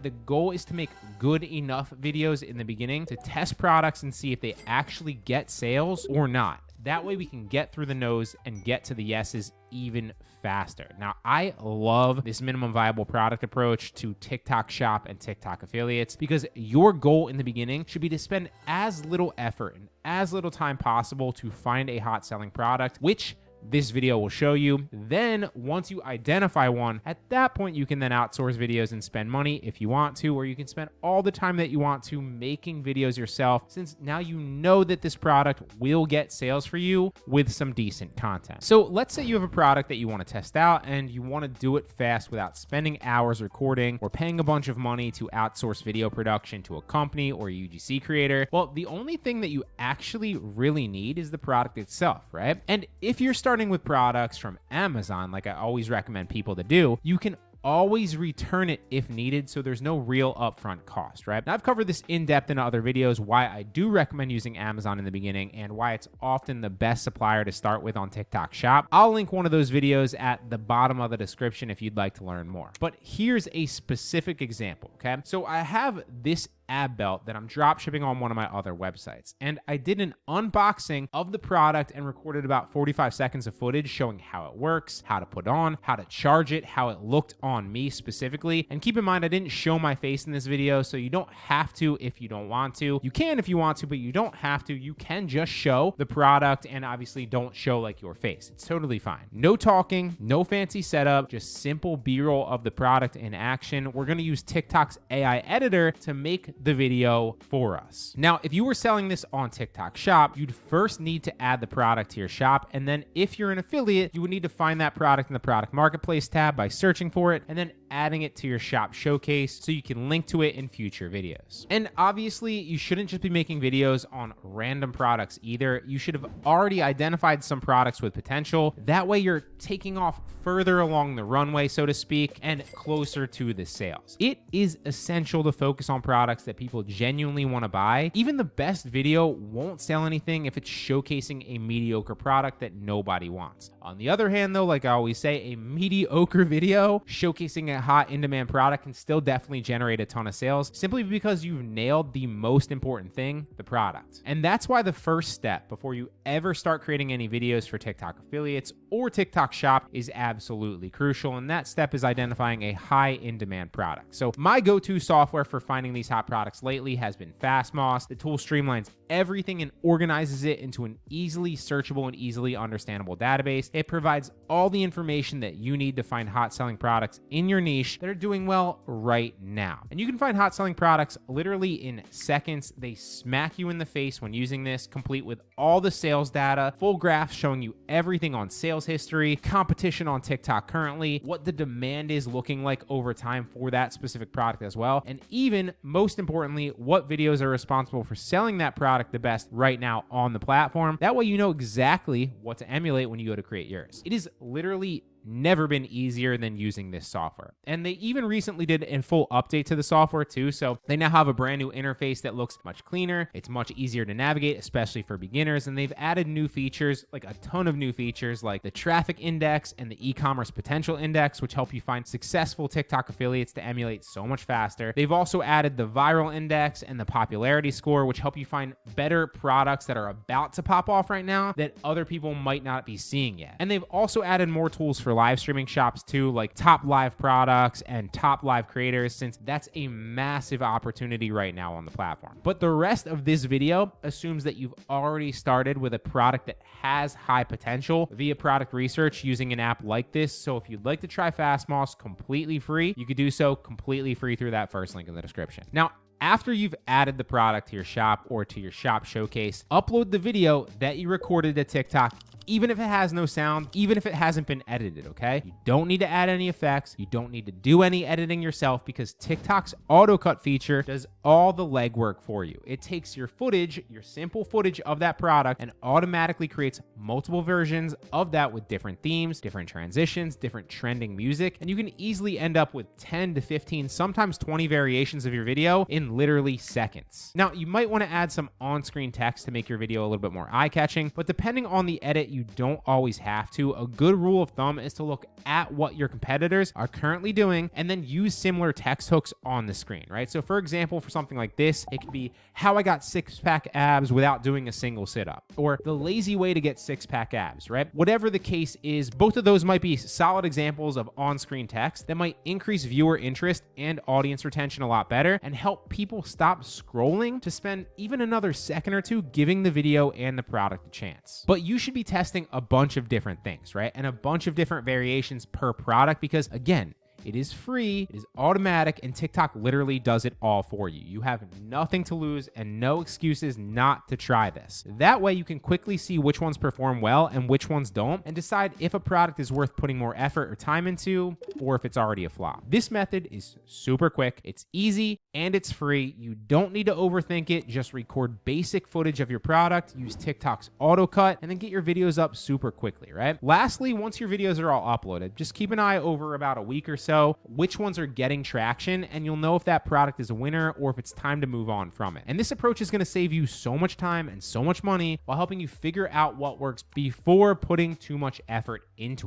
The goal is to make good enough videos in the beginning to test products and see if they actually get sales or not. That way we can get through the no's and get to the yeses even faster. Now, I love this minimum viable product approach to TikTok Shop and TikTok affiliates because your goal in the beginning should be to spend as little effort and as little time possible to find a hot selling product, which this video will show you. Then once you identify one, at that point you can then outsource videos and spend money if you want to, or you can spend all the time that you want to making videos yourself, since now you know that this product will get sales for you with some decent content. So let's say you have a product that you want to test out and you want to do it fast without spending hours recording or paying a bunch of money to outsource video production to a company or a UGC creator. Well, the only thing that you actually really need is the product itself, right? And if you're starting with products from Amazon, like I always recommend people to do, you can always return it if needed, so there's no real upfront cost, right? Now, I've covered this in depth in other videos, why I do recommend using Amazon in the beginning and why it's often the best supplier to start with on TikTok Shop. I'll link one of those videos at the bottom of the description if you'd like to learn more. But here's a specific example, okay? So I have this ab belt that I'm drop shipping on one of my other websites, and I did an unboxing of the product and recorded about 45 seconds of footage showing how it works, how to put on, how to charge it, how it looked on me specifically. And keep in mind, I didn't show my face in this video, so you don't have to if you don't want to. You can if you want to, but you don't have to. You can just show the product and obviously don't show like your face. It's totally fine. No talking, no fancy setup, just simple B-roll of the product in action. We're going to use TikTok's AI editor to make the video for us. Now, if you were selling this on TikTok Shop, you'd first need to add the product to your shop. And then if you're an affiliate, you would need to find that product in the product marketplace tab by searching for it and then adding it to your shop showcase so you can link to it in future videos. And obviously, you shouldn't just be making videos on random products either. You should have already identified some products with potential. That way you're taking off further along the runway, so to speak, and closer to the sales. It is essential to focus on products that people genuinely want to buy. Even the best video won't sell anything if it's showcasing a mediocre product that nobody wants. On the other hand, though, like I always say, a mediocre video showcasing a hot in-demand product can still definitely generate a ton of sales simply because you've nailed the most important thing, the product. And that's why the first step before you ever start creating any videos for TikTok affiliates or TikTok Shop is absolutely crucial. And that step is identifying a high in-demand product. So my go-to software for finding these hot products lately has been Fastmoss. The tool streamlines everything and organizes it into an easily searchable and easily understandable database. It provides all the information that you need to find hot selling products in your niche that are doing well right now. And you can find hot selling products literally in seconds. They smack you in the face when using this, complete with all the sales data, full graphs showing you everything on sales history, competition on TikTok currently, what the demand is looking like over time for that specific product as well, and even most importantly, what videos are responsible for selling that product the best right now on the platform. That way you know exactly what to emulate when you go to create yours. It is literally never been easier than using this software. And they even recently did a full update to the software too. So they now have a brand new interface that looks much cleaner. It's much easier to navigate, especially for beginners. And they've added new features, like a ton of new features, like the traffic index and the e-commerce potential index, which help you find successful TikTok affiliates to emulate so much faster. They've also added the viral index and the popularity score, which help you find better products that are about to pop off right now that other people might not be seeing yet. And they've also added more tools for live streaming shops too, like top live products and top live creators, since that's a massive opportunity right now on the platform. But the rest of this video assumes that you've already started with a product that has high potential via product research using an app like this. So if you'd like to try Fastmoss completely free, you could do so completely free through that first link in the description. Now, after you've added the product to your shop or to your shop showcase, upload the video that you recorded to TikTok, even if it has no sound, even if it hasn't been edited, okay? You don't need to add any effects. You don't need to do any editing yourself because TikTok's auto cut feature does all the legwork for you. It takes your footage, your simple footage of that product, and automatically creates multiple versions of that with different themes, different transitions, different trending music, and you can easily end up with 10 to 15, sometimes 20 variations of your video in literally seconds. Now, you might want to add some on-screen text to make your video a little bit more eye-catching, but depending on the edit you you don't always have to. A good rule of thumb is to look at what your competitors are currently doing and then use similar text hooks on the screen, right? So for example, for something like this, it could be how I got six-pack abs without doing a single sit-up, or the lazy way to get six-pack abs, right? Whatever the case is, both of those might be solid examples of on-screen text that might increase viewer interest and audience retention a lot better and help people stop scrolling to spend even another second or two giving the video and the product a chance. But you should be testing a bunch of different things, right? And a bunch of different variations per product because, again, it is free, it is automatic, and TikTok literally does it all for you. You have nothing to lose and no excuses not to try this. That way you can quickly see which ones perform well and which ones don't, and decide if a product is worth putting more effort or time into, or if it's already a flop. This method is super quick, it's easy, and it's free. You don't need to overthink it. Just record basic footage of your product, use TikTok's auto cut, and then get your videos up super quickly, right? Lastly, once your videos are all uploaded, just keep an eye over about a week or so which ones are getting traction, and you'll know if that product is a winner or if it's time to move on from it. And this approach is going to save you so much time and so much money while helping you figure out what works before putting too much effort into it.